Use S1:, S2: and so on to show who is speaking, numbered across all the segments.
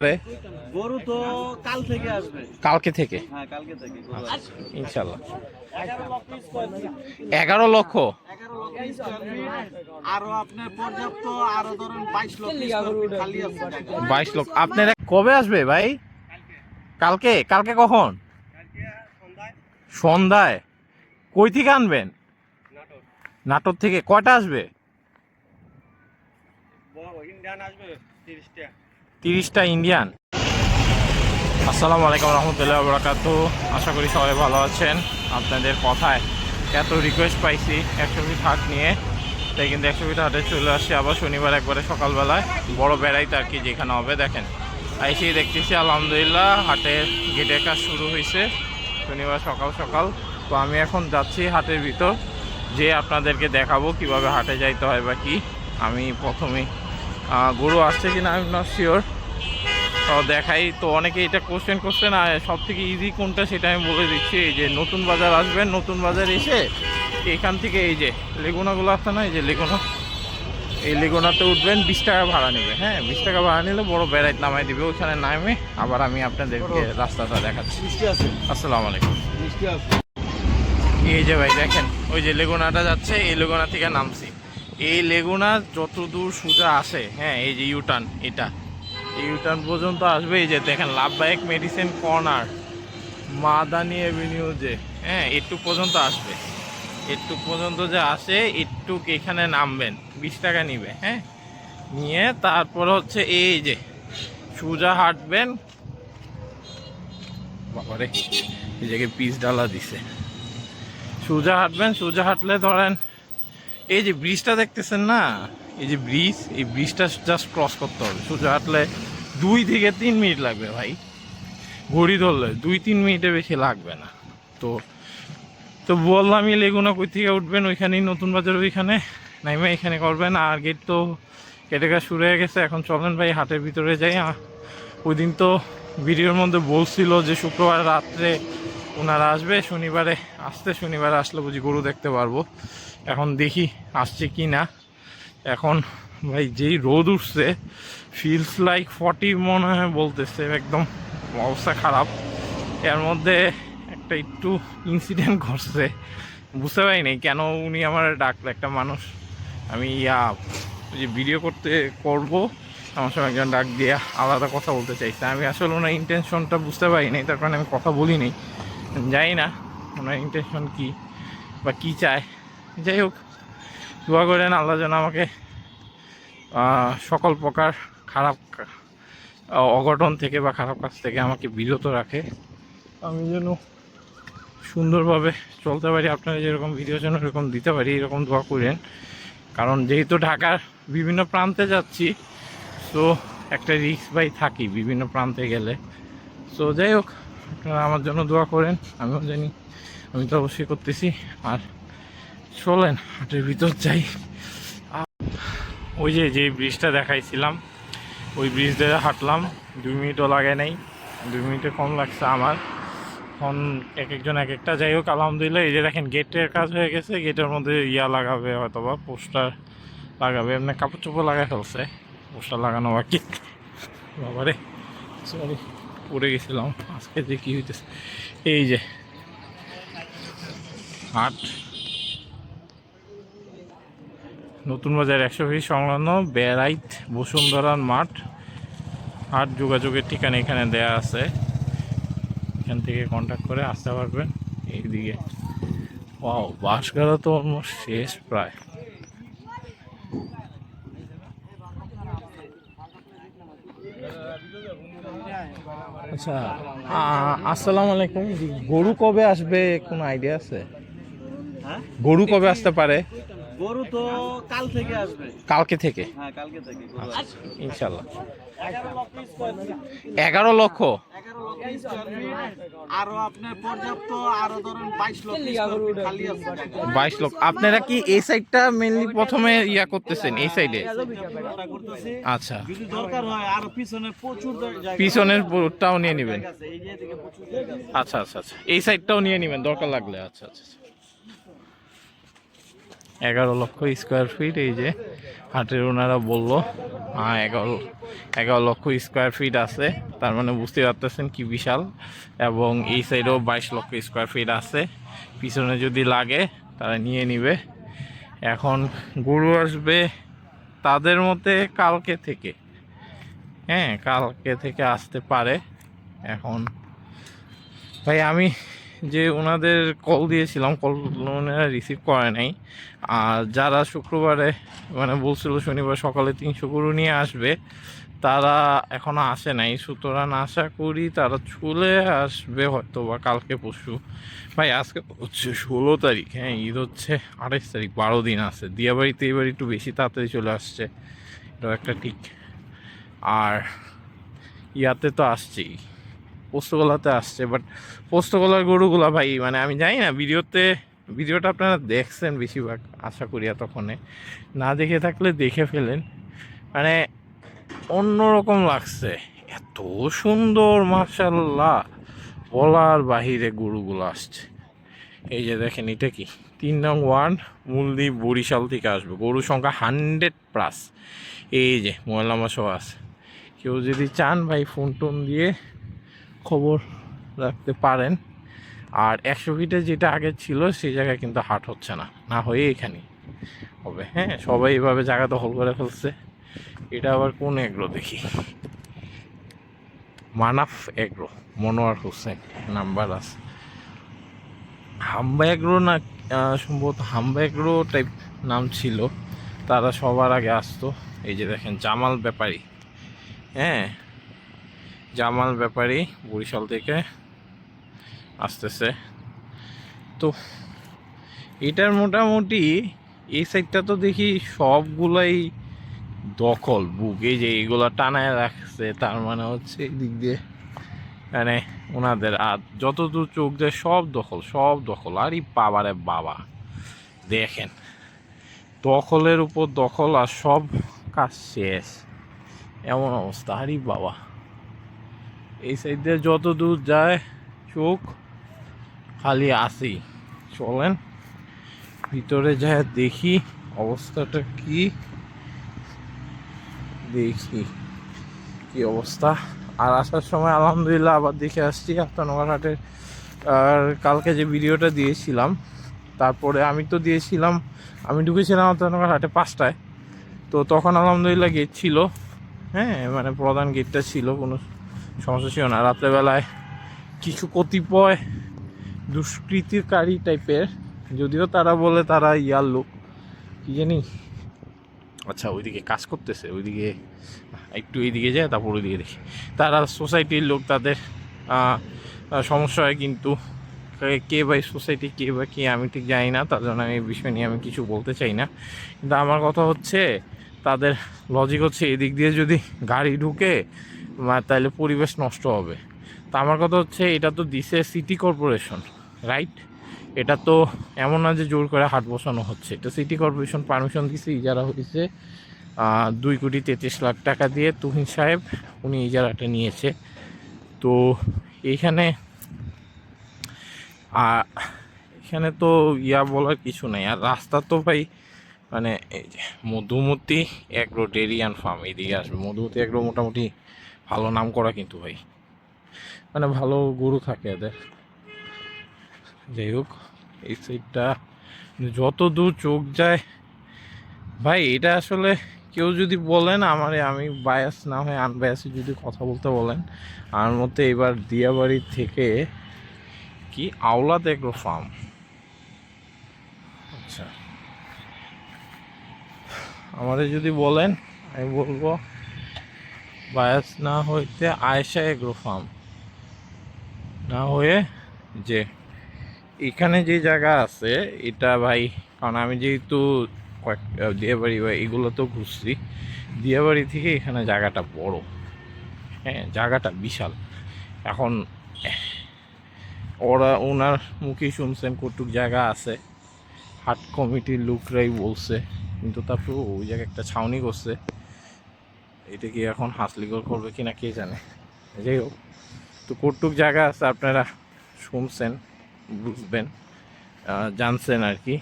S1: গরু তো কাল থেকে আসবে।
S2: কালকে থেকে?
S1: হ্যাঁ, কালকে থেকে
S2: ইনশাল্লাহ।
S1: 11 লক্ষ
S2: 11 লক্ষ।
S1: আরো আপনার পর্যাপ্ত, আরো ধরেন 22 লক্ষ খালি আছে।
S2: 22 লক্ষ। আপনারা কবে আসবে ভাই? কালকে? কালকে কখন? সন্ধ্যায়। কই থেকে আনবেন? নাটোর থেকে। কয়টা আসবে?
S1: ইন্ডিয়ান আসবে 30টা।
S2: 30টা ইন্ডিয়ান। আসসালামু আলাইকুম রহমতুল্লাহ বারাকাতুহু। আশা করি সবাই ভালো আছেন। আপনাদের কথায় এত রিকোয়েস্ট পাইছি 100 ফিট হাট নিয়ে, তাই কিন্তু 100 ফিট হাটে চলে আসছি আবার শনিবার একবারে সকালবেলায়, বড় বেড়াইতে আর কি যেখানে হবে। দেখেন আইসেই দেখতেছি আলহামদুলিল্লাহ হাটের গেটের কাজ শুরু হয়েছে শনিবার সকাল সকাল। তো আমি এখন যাচ্ছি হাটের ভিতর, যে আপনাদেরকে দেখাবো কিভাবে হাটে যাইতে হয় বা কি। আমি প্রথমেই গরু আসছে কিনা আমি নট শিওর, তো দেখাই। তো অনেকে এটা কোশ্চেন করছেন আর সব থেকে ইজি কোনটা সেটা আমি বলে দিচ্ছি। এই যে নতুন বাজার আসবেন, নতুন বাজার এসে এখান থেকে এই যে লেগুনাগুলো আসছে না, এই যে লেগুনা, এই লেগুনাতে উঠবেন, 20 টাকা ভাড়া নেবে। হ্যাঁ, 20 টাকা ভাড়া নিলে বড় বেড়াইতে নামাই দিবে। ওখানে নামে আবার আমি আপনাদেরকে রাস্তাটা দেখাচ্ছি। আসসালামু আলাইকুম। এই যে ভাই দেখেন ওই যে লেগুনাটা যাচ্ছে, এই লেগুনা থেকে নামছি। এই লেগুনা যত দূর সোজা আসে, হ্যাঁ এই যে ইউটার্ন, এটা ইউটার্ন পর্যন্ত আসবে। এই যে দেখেন লাভবাহিক মেডিসিন কর্নার, মাদানি অ্যাভিনিউ, যে হ্যাঁ একটু পর্যন্ত আসবে। একটু পর্যন্ত যে আসে একটু এখানে নামবেন, 20 টাকা নিবে। হ্যাঁ, নিয়ে তারপর হচ্ছে এই যে সোজা হাঁটবেন। বাবারে এই জায়গায় পিস ডালা দিছে। সোজা হাঁটবেন, সোজা হাঁটলে ধরেন এই যে ব্রিজটা দেখতেছেন না, এই যে ব্রিজ, এই ব্রিজটা জাস্ট ক্রস করতে হবে। সোজা হাঁটলে 2 থেকে 3 মিনিট লাগবে ভাই, ঘড়ি ধরলে 2-3 মিনিটে বেশি লাগবে না। তো তো বললাম এই লেগুনা কই থেকে উঠবেন, ওইখানেই নতুন বাজার, ওইখানে নাইমে এখানে করবেন। আর গেট তো কেটে কাজ শুরু হয়ে গেছে। এখন চলেন ভাই হাটের ভিতরে যাই। ওই দিন তো ভিডিওর মধ্যে বলছিল যে শুক্রবার রাত্রে ওনারা আসবে, শনিবারে আসতে, শনিবারে আসলে বুঝি গরু দেখতে পারবো। এখন দেখি আসছে কি না। এখন ভাই যেই রোদ উঠছে, ফিলস লাইক 40 মনে হয় বলতেছে, একদম অবস্থা খারাপ। এর মধ্যে একটা একটু ইনসিডেন্ট ঘটছে, বুঝতে পারিনি কেন উনি আমার ডাকলো। একটা মানুষ, আমি যে ভিডিও করব আমার সঙ্গে একজন ডাক দিয়ে আলাদা কথা বলতে চাইছে। আমি আসলে ওনার ইন্টেনশনটা বুঝতে পারিনি, তার কারণে আমি কথা বলিনি। জানি না ওনার ইন্টেনশন কী বা কী চায়। যাই হোক, দোয়া করেন আল্লাহ যেন আমাকে সকল প্রকার খারাপ অঘটন থেকে বা খারাপ কাজ থেকে আমাকে বিরত রাখে, আমি যেন সুন্দরভাবে চলতে পারি, আপনারা যেরকম ভিডিও যেন এরকম দিতে পারি, এরকম দোয়া করেন। কারণ যেহেতু ঢাকার বিভিন্ন প্রান্তে যাচ্ছি, সো একটা রিস্ক বাই থাকি বিভিন্ন প্রান্তে গেলে। সো যাই হোক, আপনারা আমার জন্য দোয়া করেন, আমিও জানি, আমি তো অবশ্যই করতেছি। আর চলেন হাটের ভিতর যাই। ওই যে ব্রিজটা দেখাইছিলাম, ওই ব্রিজ দিয়ে হাঁটলাম, 2 মিনিটও লাগে নাই, 2 মিনিটে কম লাগছে আমার। এখন এক একজন এক একটা। যাই হোক আলহামদুলিল্লাহ, এই যে দেখেন গেটের কাজ হয়ে গেছে, গেটের মধ্যে লাগাবে হয়তো বা পোস্টার লাগাবে, এমনি কাপড় চোপড় লাগাই ফেলছে, পোস্টার লাগানো বাকি। বাবারে সরি, পড়ে গেছিলাম। আজকে যে কী হইতেছে, এই যে হাট নতুন বাজার 100 ফিট সংলগ্ন বেড়াইত বসুন্ধরার মাঠ। হাট যোগাযোগের ঠিকানা এখানে দেয়া আছে, এখান থেকে কন্ট্যাক্ট করে আসতে পারবেন। এইদিকে ওয়াও, বাঁশগাড়া তো অলমোস্ট শেষ প্রায়। আচ্ছা, আসসালামু আলাইকুম। গরু কবে আসবে কোনো আইডিয়া আছে?
S1: হ্যাঁ,
S2: গরু কবে আসতে পারে?
S1: গরু তো কাল থেকে আসবে।
S2: কালকে থেকে?
S1: হ্যাঁ, কালকে থেকে
S2: ইনশাল্লাহ।
S1: 11
S2: 11 লক্ষ।
S1: আরো আপনার পর্যাপ্ত, আরো ধরেন 22 লক্ষ খালি আছে।
S2: 22 লক্ষ। আপনারা কি এই সাইডটা মেইনলি প্রথমে করতেছেন, এই সাইডে? আচ্ছা,
S1: যদি দরকার হয় আরো পিছনে প্রচুর জায়গা,
S2: পিছনের পুরোটাও নিয়ে নেবেন?
S1: আছে, এই যে এদিকে প্রচুর জায়গা আছে।
S2: আচ্ছা আচ্ছা আচ্ছা, এই সাইডটাও নিয়ে নেবেন দরকার লাগলে। আচ্ছা আচ্ছা, 11 লক্ষ স্কোয়ার ফিট। এই যে হাটের ওনারা বললো 11 লক্ষ স্কোয়ার ফিট আছে, তার মানে বুঝতে পারতেছেন কি বিশাল। এবং এই সাইডেও 22 লক্ষ স্কোয়ার ফিট আছে, পিছনে যদি লাগে তারা নিয়ে নিবে। এখন গরু আসবে তাদের মতে কালকে থেকে, হ্যাঁ কালকে থেকে আসতে পারে। এখন ভাই আমি যে ওনাদের কল দিয়েছিলাম, কল ওনারা রিসিভ করে নাই। আর যারা শুক্রবারে মানে বলছিল শনিবার সকালে 300 গরু নিয়ে আসবে, তারা এখনো আসে নাই। সুতরাং আশা করি তারা চলে আসবে হয়তো বা কালকে পরশু। ভাই আজকে হচ্ছে 16 তারিখ, হ্যাঁ ঈদ হচ্ছে 28 তারিখ, 12 দিন আছে। দিয়াবাড়িতে এবার একটু বেশি তাড়াতাড়ি চলে আসছে, এটাও একটা ঠিক। আর ইয়াতে তো আসছেই, পোস্তগোলাতে আসছে, বাট পোস্তগোলার গরুগুলা ভাই মানে আমি জানি না, ভিডিওটা আপনারা দেখছেন বেশিরভাগ আশা করি। এতক্ষণে না দেখে থাকলে দেখে ফেলেন, মানে অন্যরকম লাগছে, এত সুন্দর মাশাআল্লাহ, বলার বাহিরে গরুগুলো আসছে। এই যে দেখেন এটা কি 3 নং ওয়ার্ড, মূলদ্বীপ, বরিশাল থেকে আসবে। গরু সংখ্যা 100+। এই যে মোবাইল নাম্বার সহ আছে, কেউ যদি চান ভাই ফোন টোন দিয়ে খবর রাখতে পারেন। আর 100 ফিটে যেটা আগে ছিল সেই জায়গায় কিন্তু হাট হচ্ছে না, না হয়ে এখানে হবে। হ্যাঁ সবাই এইভাবে জায়গা দখল করে ফেলছে। এটা আবার কোন এগ্রো দেখি, মানাফ এগ্রো, মনোয়ার হোসেন নাম্বার আছে। হাম্বা এগ্রো না সম্ভবত হাম্বা এগ্রো টাইপ নাম ছিল, তারা সবার আগে আসতো। এই যে দেখেন জামাল ব্যাপারী, হ্যাঁ জামাল ব্যাপারী বরিশাল থেকে আসতেছে। তো এটার মোটামুটি এই সাইডটা তো দেখি সবগুলাই দখল বুক। এই যে এইগুলা টানায় রাখছে, তার মানে হচ্ছে এই দিক দিয়ে মানে ওনাদের। আর যতদূর চোখ যায় সব দখল, সব দখল। আরে বাবারে বাবা, দেখেন দখলের উপর দখল, আর সব কাজ শেষ, এমন অবস্থা। আরে বাবা, এই সাইড দিয়ে যত দূর যায় চোখ খালি আসি। চলেন ভিতরে যায় দেখি অবস্থাটা কি, দেখি কি অবস্থা। আর আসার সময় আলহামদুলিল্লাহ আবার দেখে আসছি আফতাবনগর হাটের। আর কালকে যে ভিডিওটা দিয়েছিলাম, তারপরে আমি তো দিয়েছিলাম, আমি ঢুকেছিলাম আফতাবনগর হাটে 5টায়। তো তখন আলহামদুলিল্লাহ গেট ছিল, হ্যাঁ মানে প্রধান গেটটা ছিল, কোনো সমস্যা ছিল না। রাত্রেবেলায় কিছু কতিপয় দুষ্কৃতিকারী টাইপের, যদিও তারা বলে তারা ইয়ার লোক, কি জানি। আচ্ছা ওইদিকে কাজ করতেছে, ওইদিকে একটু এইদিকে যায়, তারপর ওইদিকে দেখি। তারা সোসাইটির লোক, তাদের সমস্যা হয়, কিন্তু কে বা সোসাইটি কে বা কে আমি ঠিক জানি না, তার জন্য এই বিষয় নিয়ে আমি কিছু বলতে চাই না। কিন্তু আমার কথা হচ্ছে তাদের লজিক হচ্ছে এদিক দিয়ে যদি গাড়ি ঢুকে তাহলে পরিবেশ নষ্ট হবে। তা আমার কথা হচ্ছে এটা তো দিছে সিটি কর্পোরেশন, রাইট? এটা তো এমন না যে জোর করে হাট বসানো হচ্ছে, এটা সিটি কর্পোরেশন পারমিশন দিছে, ইজারা হয়েছে 2,33,00,000 টাকা দিয়ে। তুহিন সাহেব উনি ইজারাটা নিয়েছে। তো এইখানে এখানে তো ইয়া বলার কিছু নাই। আর রাস্তা তো ভাই মানে এই যে Madhumati agro dairy and farm, এদিকে আসবে। মধুমতি এগ্রো মোটামুটি ভালো নাম করা কিন্তু ভাই, মানে ভালো গরু থাকে এদের। যাই হোক, এই সাইডটা যত দূর চোখ যায় ভাই, এটা আসলে কেউ যদি বলেন আমি বায়াস না হয়ে আনবায়াসে যদি কথা বলতে বলেন, আমার মতে এবার দিয়াবাড়ি থেকে কি আওলাদ এগ্রো ফার্ম, আচ্ছা আমাদের যদি বলেন আমি বলবো বায়াস না হইতে আয়েশা এগ্রো ফার্ম, না হয়ে যে এখানে যে জায়গা আছে এটা ভাই, কারণ আমি যেহেতু দিয়াবাড়ি বা এগুলো তো ঘুরছি, দিয়াবাড়ি থেকে এখানে জায়গাটা বড়, হ্যাঁ জায়গাটা বিশাল। এখন ওনার মুখেই শুনছেন কতটুক জায়গা আছে, হাট কমিটির লোকরাই বলছে, কিন্তু তারপর ওই জায়গায় একটা ছাউনি করছে। এটা কি এখন হাসলিগড় করবে কিনা কে জানে। যাই হোক, তো কতটুক জায়গা আছে আপনারা শুনছেন, বুঝবেন, জানছেন আর কি।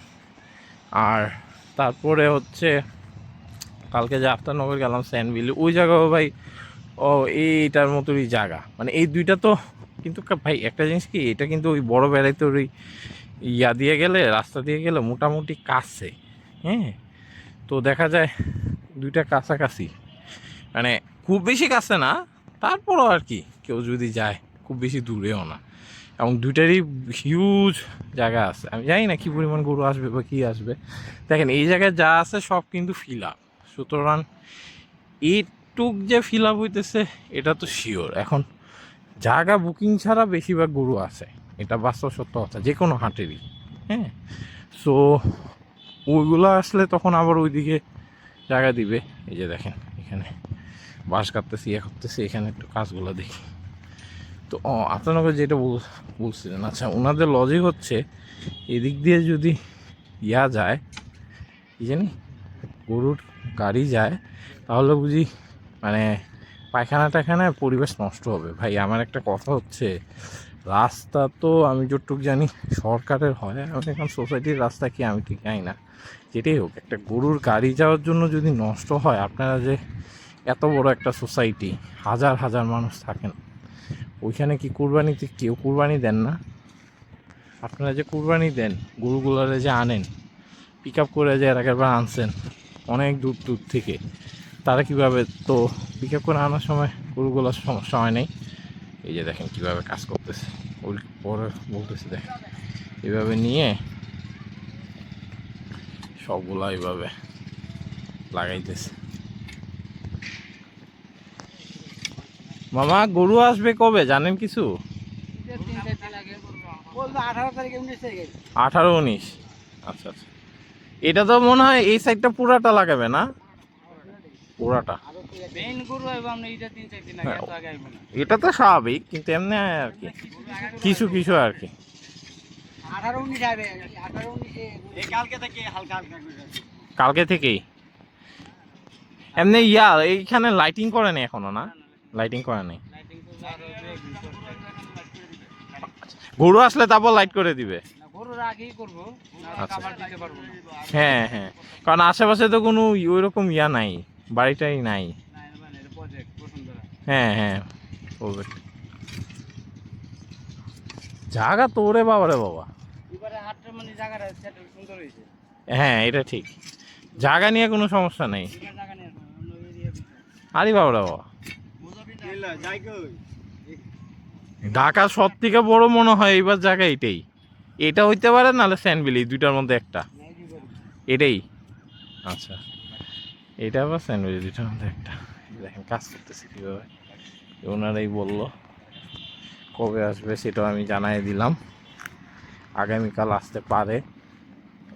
S2: আর তারপরে হচ্ছে কালকে যে আফতারনগর গেলাম স্যান্ডভিল, ওই জায়গাও ভাই ও এইটার মতোই জায়গা, মানে এই দুইটা তো। কিন্তু ভাই একটা জিনিস কি, এটা কিন্তু ওই বড় বেড়াইতে ওই ইয়া দিয়ে গেলে, রাস্তা দিয়ে গেলে মোটামুটি কাছে, হ্যাঁ। তো দেখা যায় দুইটা কাছাকাছি, মানে খুব বেশি কাছে না, তারপরও আর কি কেউ যদি যায় খুব বেশি দূরেও না, এবং দুইটারই হিউজ জায়গা আছে। আমি জানি না কী পরিমাণ গরু আসবে বা কী আসবে। দেখেন এই জায়গায় যা আছে সব কিন্তু ফিল আপ, সুতরাং এইটুক যে ফিল আপ হইতেছে এটা তো শিওর। এখন জায়গা বুকিং ছাড়া বেশিরভাগ গরু আছে, এটা বাস্তব সত্য কথা যে কোনো হাটেরই, হ্যাঁ। সো ওইগুলো আসলে তখন আবার ওইদিকে জায়গা দিবে। এই যে দেখেন এখানে বাঁশ কাটতেছি, ইয়ে করতেছি, এখানে একটু কাজগুলো দেখি। তো আপনাকে যেটা বলছিলেন, আচ্ছা ওনাদের লজিক হচ্ছে এদিক দিয়ে যদি ইয়া যায়, কি জানি গরুর গাড়ি যায়, তাহলে বুঝি মানে পায়খানা টায়খানায় পরিবেশ নষ্ট হবে। ভাই আমার একটা কথা হচ্ছে, রাস্তা তো আমি যতটুকু জানি সরকারের হয়, আমি এখন সোসাইটির রাস্তা কি আমি ঠিক জানি না। যেটাই হোক, একটা গরুর গাড়ি যাওয়ার জন্য যদি নষ্ট হয়, আপনারা যে এত বড় একটা সোসাইটি, হাজার হাজার মানুষ থাকেন, ওইখানে কি কুরবানিতে কেউ কুরবানি দেন না? আপনারা যে কুরবানি দেন, গরুগুলারে যে আনেন, পিক আপ করে যে এর আগের বার আনছেন অনেক দূর দূর থেকে, তারা কীভাবে, তো পিক আপ করে আনার সময় গরুগুলোর সমস্যা হয় নাই? এই যে দেখেন কীভাবে কাজ করতেছে, ওই পরে বলতেছে দেখেন এভাবে নিয়ে সবগুলা এইভাবে লাগাইতেছে। মামা গরু আসবে কবে জানেন কিছু? 18-19। আচ্ছা আচ্ছা, এটা তো মনে হয় এই সাইডটা পুরাটা লাগাবে না? পুরাটা এটা তো স্বাভাবিক, কিন্তু এমনি আর কি কিছু কিছু আর কি। কালকে থেকেই এমনি ইয়া এইখানে লাইটিং করে নাই এখনো? না লাইটিং করে নাই। গরু আসলে তারপর লাইট করে দিবে। হ্যাঁ হ্যাঁ, কারণ আশেপাশে তো কোনো ওইরকম ইয়া নাই, বাড়িটাই নাই। হ্যাঁ হ্যাঁ, জায়গা তো ওরে বাবা রে বাবা। হ্যাঁ এটা ঠিক, জায়গা নিয়ে কোনো সমস্যা নেই। আরে বাবা রে বাবা, ঢাকা সব থেকে বড় মনে হয় এইবার জায়গা এইটাই। এটা হইতে পারে, নাহলে স্যান্ডভিল, এই দুইটার মধ্যে একটা, এটাই। আচ্ছা, এটা আবার স্যান্ডউইচ, দুইটার মধ্যে একটা। দেখেন কাজ করতেছি কীভাবে, ওনারাই বললো কবে আসবে সেটাও আমি জানাই দিলাম, আগামীকাল আসতে পারে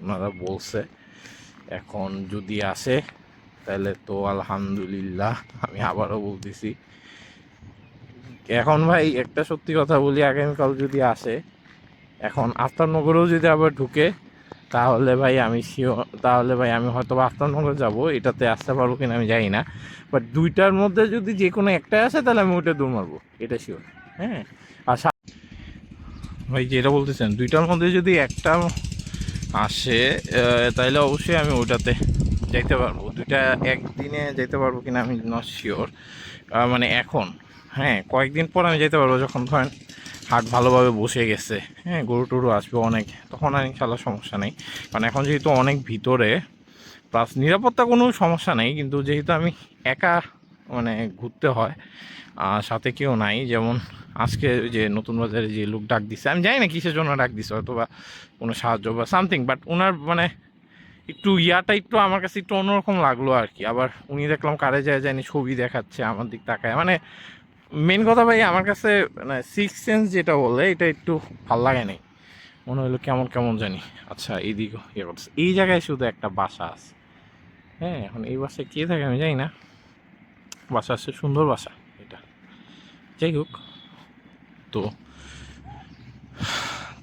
S2: ওনারা বলছে। এখন যদি আসে তাহলে তো আলহামদুলিল্লাহ, আমি আবারও বলতেছি। এখন ভাই একটা সত্যি কথা বলি, আগামীকাল যদি আসে, এখন আফতারনগরেও যদি আবার ঢুকে, তাহলে ভাই আমি তাহলে ভাই আমি হয়তো আফতারনগর যাবো, এটাতে আসতে পারবো কিনা আমি জানি না। বাট দুইটার মধ্যে যদি যে কোনো একটাই আসে, তাহলে আমি ওইটা দৌড় মারবো, এটা শিওর। হ্যাঁ, আর ভাই যেটা বলতেছেন, দুইটার মধ্যে যদি একটা আসে তাহলে অবশ্যই আমি ওইটাতে যাইতে পারবো। দুইটা একদিনে যেতে পারবো কিনা আমি নট শিওর, মানে এখন। হ্যাঁ, কয়েকদিন পর আমি যেতে পারবো, যখন ধরেন হাট ভালোভাবে বসে গেছে, হ্যাঁ, গরু টরু আসবে অনেক, তখন আর ইনশাল্লাহ সমস্যা নেই। কারণ এখন যেহেতু অনেক ভিতরে, প্লাস নিরাপত্তা কোনো সমস্যা নেই, কিন্তু যেহেতু আমি একা মানে ঘুরতে হয়, সাথে কেউ নাই, যেমন আজকে যে নতুন বাজারে যে লোক ডাক দিচ্ছে, আমি জানি না কিসের জন্য ডাক দিচ্ছে, হয়তো বা কোনো সাহায্য বা সামথিং, বাট ওনার মানে একটু ইয়াটা একটু আমার কাছে একটু অন্যরকম লাগলো আর কি। আবার উনি দেখলাম কারে যায় জানি ছবি দেখাচ্ছে আমার দিক তাকায়, মানে মেন কথা ভাই আমার কাছে মানে সিক্স সেন্স যেটা বলে, এটা একটু ভাল লাগে নাই, মনে হলো কেমন কেমন জানি। আচ্ছা এইদিকে ইয়ে করছে, এই জায়গায় শুধু একটা বাসা আছে। হ্যাঁ, এখন এই বাসায় কে থাকে আমি জানি না, বাসা আছে, সুন্দর বাসা এটা। যাই হোক, তো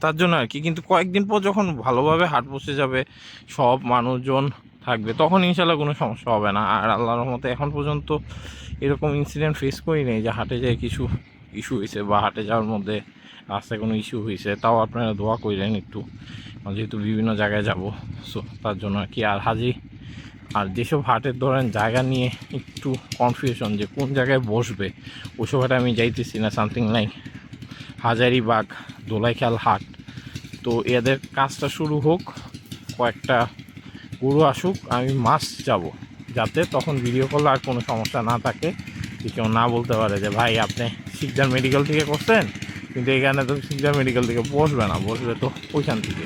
S2: তার জন্য আর কি। কিন্তু কয়েকদিন পর যখন ভালোভাবে হাট বসে যাবে, সব মানুষজন থাকবে, তখন ইনশাল্লাহ কোনো সমস্যা হবে না। আর আল্লাহর রহমতে এখন পর্যন্ত এরকম ইনসিডেন্ট ফেস করি নেই যে হাটে যায় কিছু ইস্যু হয়েছে বা হাটে যাওয়ার মধ্যে রাস্তায় কোনো ইস্যু হয়েছে, তাও আপনারা দোয়া করেন একটু, যেহেতু বিভিন্ন জায়গায় যাব। সো তার জন্য আর কি। আর হাজি আর যেসব হাটের ধরেন জায়গা নিয়ে একটু কনফিউশন যে কোন জায়গায় বসবে, ওসব হাটে আমি যাইতেছি না। সামথিং লাইক হাজারিবাগ, দোলাইখাল হাট। তো এদের কাজটা শুরু হোক, কয়েকটা গরু আসুক, আমি মাস যাব, যাতে তখন ভিডিও করলে আর কোনো সমস্যা না থাকে, যে কেউ না বলতে পারে যে ভাই আপনি শিকদার মেডিকেল থেকে করছেন, কিন্তু এখানে তো শিকদার মেডিকেল থেকে বসবে না, বসবে তো ওইখান থেকে।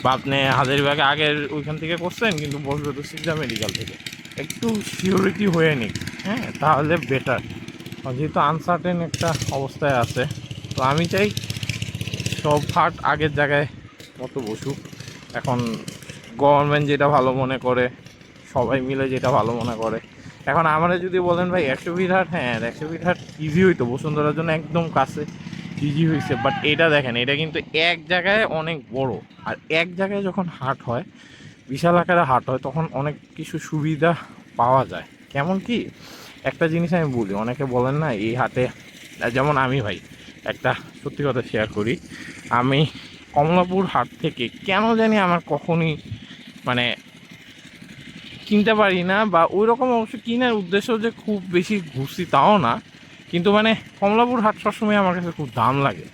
S2: বা আপনি হাজারিবাগে আগের ওইখান থেকে করছেন, কিন্তু বসবে তো শিকদার মেডিকেল থেকে। একটু সিওরিটি হয়ে নিক, হ্যাঁ, তাহলে বেটার। যেহেতু আনসার্টেন একটা অবস্থায় আছে, তো আমি চাই সব হাট আগের জায়গায় মতো বসুক। এখন গভর্নমেন্ট যেটা ভালো মনে করে, সবাই মিলে যেটা ভালো মনে করে। এখন আমরা যদি বলেন ভাই 100 ফিট হাট, হ্যাঁ 100 ফিট হাট ইজি হইতো, বসুন্ধরার জন্য একদম কাছে, ইজি হয়েছে। বাট এটা দেখেন, এটা কিন্তু এক জায়গায় অনেক বড়। আর এক জায়গায় যখন হাট হয়, বিশাল আকারে হাট হয়, তখন অনেক কিছু সুবিধা পাওয়া যায়। কেমন কি, একটা জিনিস আমি বলি, অনেকে বলেন না এই হাটে, যেমন আমি ভাই একটা সত্যি কথা শেয়ার করি, আমি কমলাপুর হাট থেকে কেন জানি আমার কখনই মানে কিনতে পারি না, বা ওই রকম অবশ্য কেনার উদ্দেশ্য যে খুব বেশি ঘুরছি তাও না, কিন্তু মানে কমলাপুর হাট সবসময় আমার কাছে খুব দাম লাগে।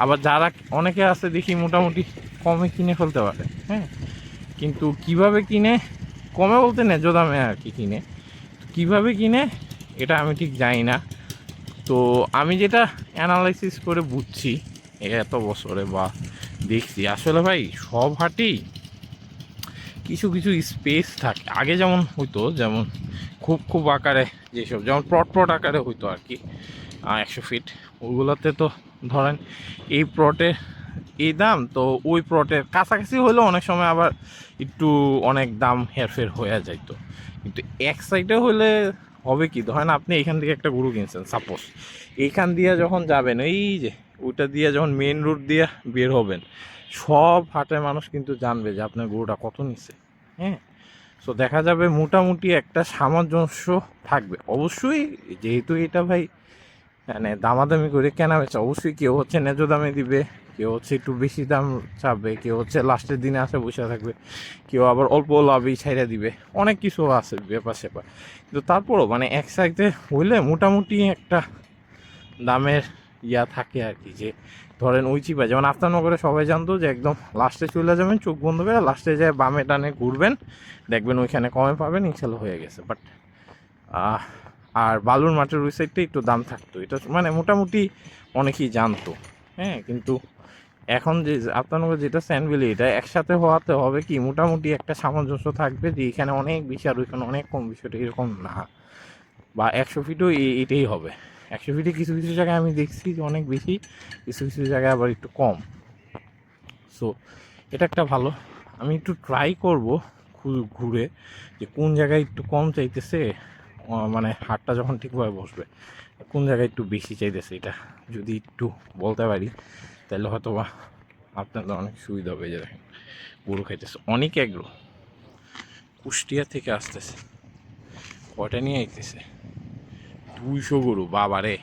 S2: আবার যারা অনেকে আছে দেখি মোটামুটি কমে কিনে ফেলতে পারে, হ্যাঁ, কিন্তু কিভাবে কিনে, কমে বলতে ন্যায্য দামে আর কি কিনে, কিভাবে কিনে এটা আমি ঠিক জানি না। তো আমি যেটা অ্যানালাইসিস করে বুঝছি এত বছরে বা দেখছি, আসলে ভাই সব হাটেই কিছু কিছু স্পেস থাকে। আগে যেমন হইতো, যেমন খুব খুব আকারে যেসব, যেমন প্লট আকারে হইতো আর কি 100 ফিট, ওইগুলোতে তো ধরেন এই প্লটে এই দাম, তো ওই প্লটের কাছাকাছি হলেও অনেক সময় আবার একটু অনেক দাম হেরফের হয়ে যাইতো। কিন্তু এক সাইডে হলে হবে কি, ধরেন আপনি এখান থেকে একটা গরু কিনছেন, সাপোজ এইখান দিয়ে যখন যাবেন, এই যে ওইটা দিয়ে যখন মেন রোড দিয়ে বের হবেন, সব হাটের মানুষ কিন্তু জানবে যে আপনার গরুটা কত নিচ্ছে, হ্যাঁ। সো দেখা যাবে মোটামুটি একটা সামঞ্জস্য থাকবে। অবশ্যই যেহেতু এটা ভাই মানে দামাদামি করে কেনা বেচা, অবশ্যই কেউ হচ্ছে ন্যায্য দামে দিবে, কেউ হচ্ছে একটু বেশি দাম চাবে, কেউ হচ্ছে লাস্টের দিনে আসে বসে থাকবে, কেউ আবার অল্প লাভেই ছাইড়া দিবে, অনেক কিছু আছে ব্যাপার স্যাপার। কিন্তু তারপরও মানে এক সাইডে হইলে মোটামুটি একটা দামের ইয়া থাকে আর কি, যে ধরেন ওই চিপা, যেমন আফতাবনগরে সবাই জানতো যে একদম লাস্টে চলে যাবেন, চোখ বন্ধ করে লাস্টে যায় বামে টানে ঘুরবেন, দেখবেন ওইখানে কমে পাবেন, ইনশাল্লাহ হয়ে গেছে। বাট আর বালুর মাঠের ওই সাইডটা একটু দাম থাকতো, এটা মানে মোটামুটি অনেকেই জানতো, হ্যাঁ। কিন্তু এখন যে আফতাবনগর যেটা স্যান্ডভিলি, এটা একসাথে হওয়াতে হবে কি, মোটামুটি একটা সামঞ্জস্য থাকবে যে এখানে অনেক বেশি আর ওইখানে অনেক কম, বিষয়টা এরকম না। বা 100 ফিটও এটাই হবে। 100 ফিটে কিছু কিছু জায়গায় আমি দেখছি যে অনেক বেশি, কিছু কিছু জায়গায় আবার একটু কম। সো এটা একটা ভালো, আমি একটু ট্রাই করব ঘুরে যে কোন জায়গায় একটু কম চাইতেছে, মানে হাটটা যখন ঠিকভাবে বসবে কোন জায়গায় একটু বেশি চাইতেছে, এটা যদি একটু বলতে পারি তাহলে হয়তো বা আপনাদের অনেক সুবিধা হবে। যে দেখেন গরু খাইতেছে, অনেক এগ্রো কুষ্টিয়া থেকে আসতেছে, কয়টা নিয়ে আইতেছে, 200 গরু, বাবারে।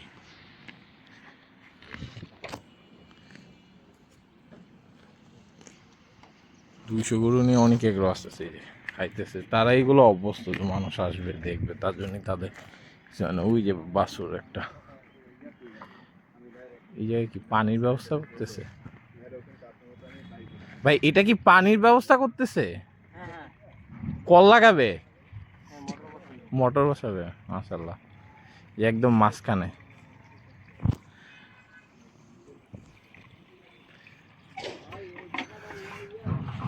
S2: দুইশো গরু নিয়ে অনেক এগ্রো আসতেছে, খাইতেছে। তারা এইগুলো অভ্যস্ত যে মানুষ আসবে দেখবে, তার জন্যই তাদের ওই যে বাছুর একটা, এই জায়গায় কি পানির ব্যবস্থা করতেছে ভাই, এটা কি পানির ব্যবস্থা করতেছে? কল লাগাবে, মোটর বসাবে, মাশাআল্লাহ, একদম মাঝখানে।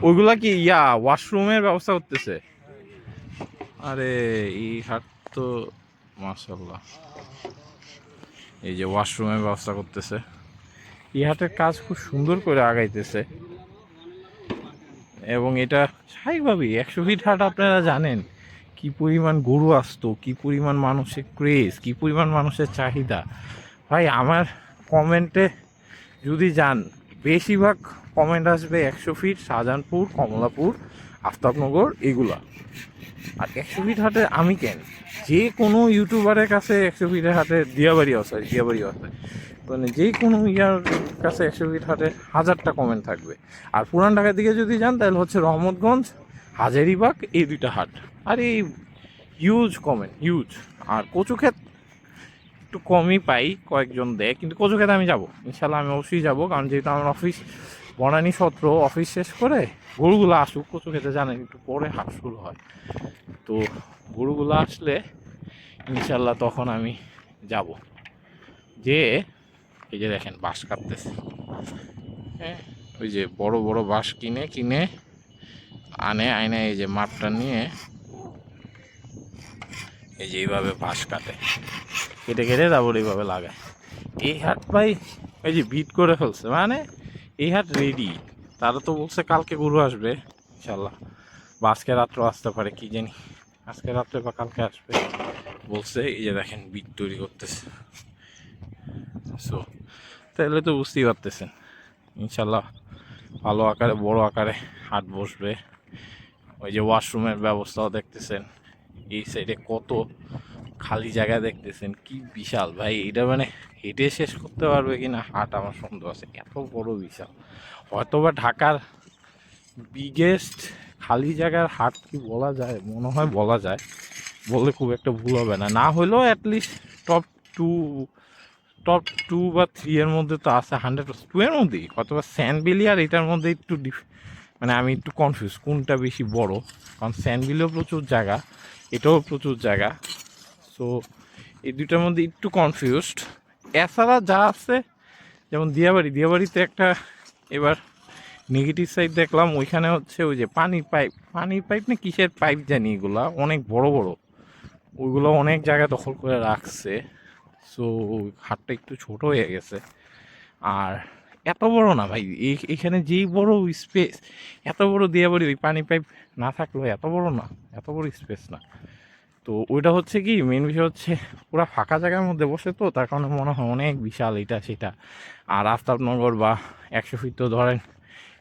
S2: ওইগুলা কি ইয়া ওয়াশরুমের ব্যবস্থা করতেছে? আরে এই হাট তো মাশাআল্লাহ, এই যে ওয়াশরুমের ব্যবস্থা করতেছে। এই হাটের কাজ খুব সুন্দর করে আগাইতেছে, এবং এটা স্বাভাবিকভাবেই 100 ফিট হাট, আপনারা জানেন কি পরিমাণ গরু আসতো, কি পরিমাণ মানুষের ক্রেজ, কি পরিমাণ মানুষের চাহিদা। ভাই আমার কমেন্টে যদি যান, বেশিরভাগ কমেন্ট আসবে 100 ফিট, শাহজাহানপুর, কমলাপুর, আফতাবনগর, এগুলা। আর 100 ফিট হাটে আমি কেন, যে কোনো ইউটিউবারের কাছে 100 ফিটের হাটে দিয়াবাড়ি আছে, মানে যে কোনো ইয়ার কাছে 100 ফিট হাটে 1000টা কমেন্ট থাকবে। আর পুরান ঢাকার দিকে যদি যান তাহলে হচ্ছে রহমতগঞ্জ, হাজারীবাগ, এই দুইটা হাট। আর এই হিউজ কমেন্ট, হিউজ। আর কচুক্ষেত একটু কমই পাই, কয়েকজন দেয়, কিন্তু কচুক্ষেত আমি যাব ইনশাল্লাহ, আমি অবশ্যই যাব। কারণ যেহেতু আমার অফিস বনানী সত্র, অফিস শেষ করে গরুগুলো আসুক, কচুক্ষেতে জানেন একটু পরে হাট শুরু হয়, তো গরুগুলো আসলে ইনশাল্লাহ তখন আমি যাব। যে এই যে দেখেন বাঁশ কাটতেছে, হ্যাঁ ওই যে বড় বড় বাঁশ কিনে আনে, আয়না এই যে মাপটা নিয়ে এই যে এইভাবে বাঁশ কাটে, কেটে তারপর এইভাবে লাগায়। এই হাট ভাই এই যে বিট করে ফেলছে, মানে এই হাট রেডি। তারা তো বলছে কালকে গরু আসবে ইনশাল্লাহ, বা আজকে রাত্রে আসতে পারে, কি জানি আজকে রাত্রে বা কালকে আসবে বলছে। এই যে দেখেন বিট তৈরি করতেছে। সো তাহলে তো বুঝতেই পারতেছেন ইনশাল্লাহ ভালো আকারে, বড় আকারে হাট বসবে। ওই যে ওয়াশরুমের ব্যবস্থাও দেখতেছেন, এই সাইডে কত খালি জায়গা দেখতেছেন, কি বিশাল ভাই। এটা মানে হেঁটে শেষ করতে পারবে কিনা হাট আমার সন্দেহ আছে, এত বড় বিশাল। হয়তোবা ঢাকার বিগেস্ট খালি জায়গার হাট কি বলা যায়, মনে হয় বলা যায়, বললে খুব একটা ভুল হবে না। না হলেও অ্যাটলিস্ট টপ টু বা 3 এর মধ্যে তো আছে, 100% 2 এর মধ্যেই। অথবা স্যান্ডবিলি আর এটার মধ্যে একটু মানে আমি একটু কনফিউজ কোনটা বেশি বড়, কারণ স্যান্ডবিলেও প্রচুর জায়গা, এটাও প্রচুর জায়গা। সো এই দুইটার মধ্যে একটু কনফিউজড। এছাড়া যা আছে যেমন দিয়াবাড়িতে একটা এবার নেগেটিভ সাইড দেখলাম, ওইখানে হচ্ছে ওই যে পানির পাইপ না কিসের পাইপ জানি, এগুলা অনেক বড় বড়, ওইগুলো অনেক জায়গা দখল করে রাখছে। সো হাটটা একটু ছোট হয়ে গেছে। আর এত বড় না ভাই, এইখানে যেই বড় স্পেস, এত বড় দিয়াবাড়ি, ওই পানি পাইপ না থাকলেও এত বড় না, এত বড় স্পেস না। তো ওইটা হচ্ছে কি মেন বিষয় হচ্ছে পুরা ফাঁকা জায়গার মধ্যে বসে, তো তার কারণে মনে হয় অনেক বিশাল এটা সেটা। আর আফতাবনগর বা 100 ফিট তো ধরেন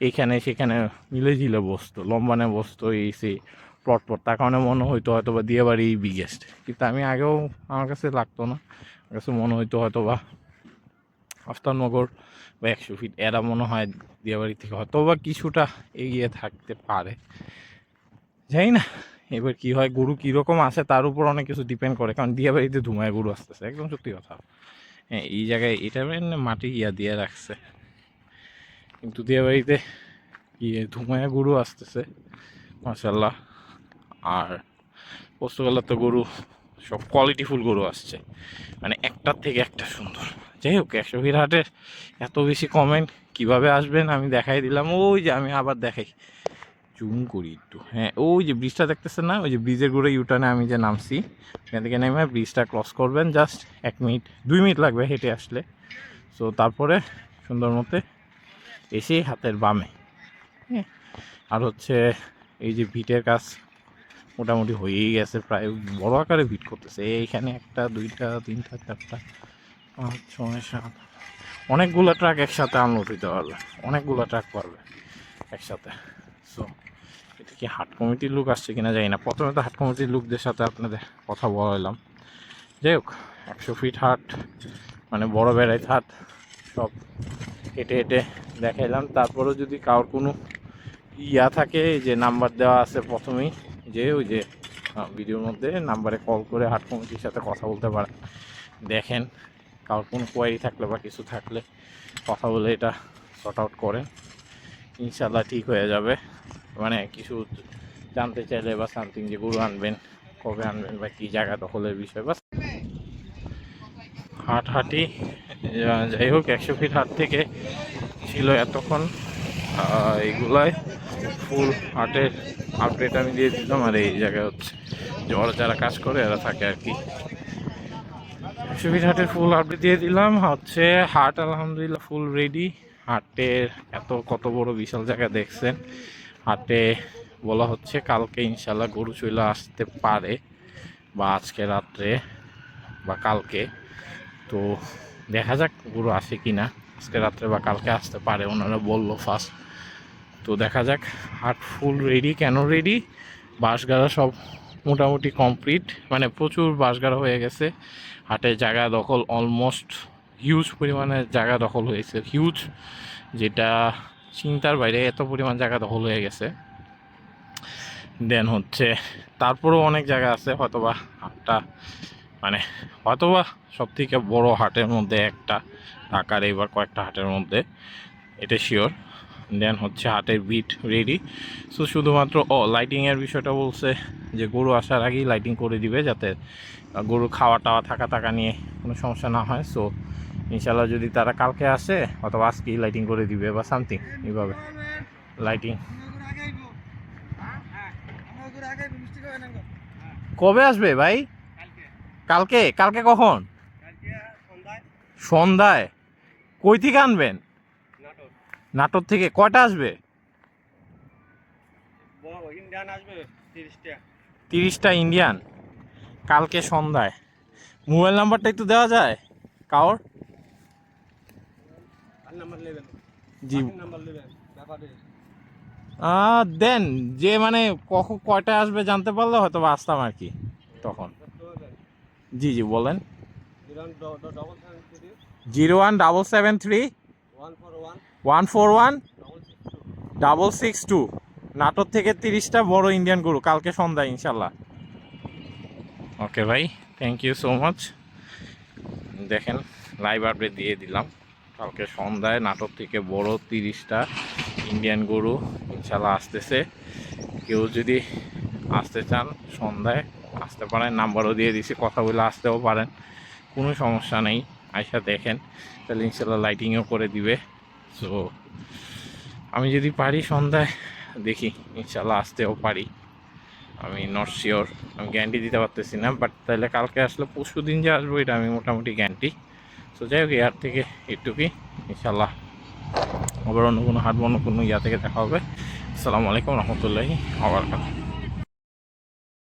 S2: এইখানে সেখানে মিলে বসতো, লম্বানে বসতো, এই সেই প্লট, তার কারণে মনে হয়তো হয়তো বা দিয়াবাড়ি বিগেস্ট। কিন্তু আমি আগেও আমার কাছে লাগতো না, আমার কাছে মনে হয়তো হয়তো বা আফতাবনগর বা 100 ফিট এরা মনে হয় দিয়াবাড়ি থেকে হয়তো বা কিছুটা এগিয়ে থাকতে পারে, জানি না। এবার কি হয়, গরু কীরকম আছে তার উপর অনেক কিছু ডিপেন্ড করে। কারণ দিয়াবাড়িতে ধুমায় গরু আসতেছে, একদম সত্যি কথা। হ্যাঁ এই জায়গায় এটা মাটি দিয়ে রাখছে, কিন্তু দিয়াবাড়িতে ধুমায় গরু আসতেছে মাশাল্লাহ। আর পোস্তগোল্লার তো গরু সব কোয়ালিটিফুল গরু আসছে, মানে একটার থেকে একটা সুন্দর। যাই হোক 100 ফিট হাটের এত বেশি কমেন্ট কিভাবে আসবেন আমি দেখাই দিলাম। ওই যে আমি আবার দেখাই, জুম করি একটু, হ্যাঁ ওই যে ব্রিজটা দেখতেছেন না, ওই যে ব্রিজের গোড়ে ইউটার্নে আমি যে নামছি, এখান থেকে নেমে ব্রিজটা ক্রস করবেন, জাস্ট 1 মিনিট 2 মিনিট লাগবে হেঁটে আসলে। সো তারপরে সুন্দর মতে এসে হাতের বামে, হ্যাঁ। আর হচ্ছে এই যে ভিটের কাজ মোটামুটি হয়েই গেছে, প্রায় বড় আকারে ভিট করতেছে। এইখানে 1টা 2টা 3টা 4টা 5 6 7 অনেকগুলো ট্রাক একসাথে আনলোড হইতে পারবে, অনেকগুলো ট্রাক পারবে একসাথে। সো এটা কি হাট কমিটির লোক আসছে কিনা জানি না, প্রথমে তো হাট কমিটির লোকদের সাথে আপনাদের কথা বলাইলাম। যাই হোক 100 ফিট হাট মানে বড় বেড়াইতে হাট, সব হেঁটে হেঁটে দেখাইলাম। তারপরেও যদি কারোর কোনো ইয়া থাকে, যে নাম্বার দেওয়া আছে প্রথমেই, যে ওই যে ভিডিওর মধ্যে নাম্বারে কল করে হাট কমিটির সাথে কথা বলতে পারেন। দেখেন কারোর কোনো কোয়ারি থাকলে বা কিছু থাকলে কথা বলে এটা সর্ট আউট করেন, ইনশাল্লাহ ঠিক হয়ে যাবে। মানে কিছু জানতে চাইলে বা সামথিং, যে গরু আনবেন, কবে আনবেন, বা কী জায়গা দখলের বিষয়, বা হাঁটি। যাই হোক 100 ফিট হাট থেকে ছিল এতক্ষণ এইগুলাই ফুল হাটের আপডেট আমি দিয়ে দিলাম। আর এই জায়গায় হচ্ছে যে ওরা যারা কাজ করে এরা থাকে আর কি। 100 ফিট হাটের ফুল আপডেট দিয়ে দিলাম হচ্ছে। হাট আলহামদুলিল্লাহ ফুল রেডি। হাটের কত বড় বিশাল জায়গা দেখছেন। হাটে বলা হচ্ছে কালকে ইনশাল্লাহ গরু চলে আসতে পারে, বা আজকে রাত্রে বা কালকে। তো দেখা যাক গরু আসে কি না, আজকে রাত্রে বা কালকে আসতে পারে ওনারা বললো ফার্স্ট। তো দেখা যাক। হাট ফুল রেডি। কেন রেডি? বাঁশগাড়া সব মোটামুটি কমপ্লিট, মানে প্রচুর বাঁশগাড়া হয়ে গেছে। হাটের জায়গা দখল অলমোস্ট হিউজ পরিমাণে জায়গা দখল হয়েছে, হিউজ, যেটা চিন্তার বাইরে এত পরিমাণ জায়গা দখল হয়ে গেছে। দেন হচ্ছে তারপরেও অনেক জায়গা আছে, হয়তোবা হাটটা মানে হয়তোবা সব থেকে বড়ো হাটের মধ্যে একটা, ঢাকার এবার কয়েকটা হাটের মধ্যে, এটা শিওর। দেন হচ্ছে হাটের বিট রেডি। সো শুধুমাত্র লাইটিংয়ের বিষয়টা বলছে যে গরু আসার আগেই লাইটিং করে দিবে, যাতে গরু খাওয়া টাওয়া থাকা নিয়ে কোনো সমস্যা না হয়। সো ইনশাল্লাহ যদি তারা কালকে আসে অথবা আজকেই লাইটিং করে দিবে বা সামথিং এইভাবে লাইটিং। কবে আসবে ভাই? কালকে। কালকে কখন? সন্ধ্যায়। কই থেকে আনবেন? নাটোর থেকে। কয়টা আসবে? 30টা ইন্ডিয়ান কালকে সন্ধ্যায়। মোবাইল নাম্বারটা একটু দেওয়া যায় কারোর? জি দেন, যে মানে কখন কয়টা আসবে জানতে পারলে হয়তো বা আসতাম আর কি তখন। জি জি বলেন। 01773-141-662। নাটোর থেকে 30টা বড় ইন্ডিয়ান গরু কালকে সন্ধ্যায় ইনশাল্লাহ। ওকে ভাই, থ্যাংক ইউ সো মাচ। দেখেন লাইভ আপডেট দিয়ে দিলাম, কালকে সন্ধ্যায় নাটোর থেকে বড় 30টা ইন্ডিয়ান গরু ইনশাল্লাহ আসতেছে। কেউ যদি আসতে চান সন্ধ্যায় আসতে পারেন, নাম্বারও দিয়ে দিছি, কথা বলে আসতেও পারেন, কোনো সমস্যা নেই। আইসা দেখেন, তাহলে ইনশাল্লাহ লাইটিংও করে দিবে। সো আমি যদি পারি সন্ধ্যায় দেখি ইনশাল্লাহ আসতেও পারি, আমি নট শিওর, আমি গ্যারান্টি দিতে পারতেছি না, বাট তাহলে কালকে আসলে পরশু দিন যে আসবো এটা আমি মোটামুটি গ্যারান্টি। সো যাই হোক, ইয়ার থেকে এটুকুই, ইনশাল্লাহ আবার অন্য কোনো হাট, অন্য কোনো ইয়া থেকে দেখা হবে। আসসালামু আলাইকুম রহমতুল্লাহি ওয়া বারাকাতুহু।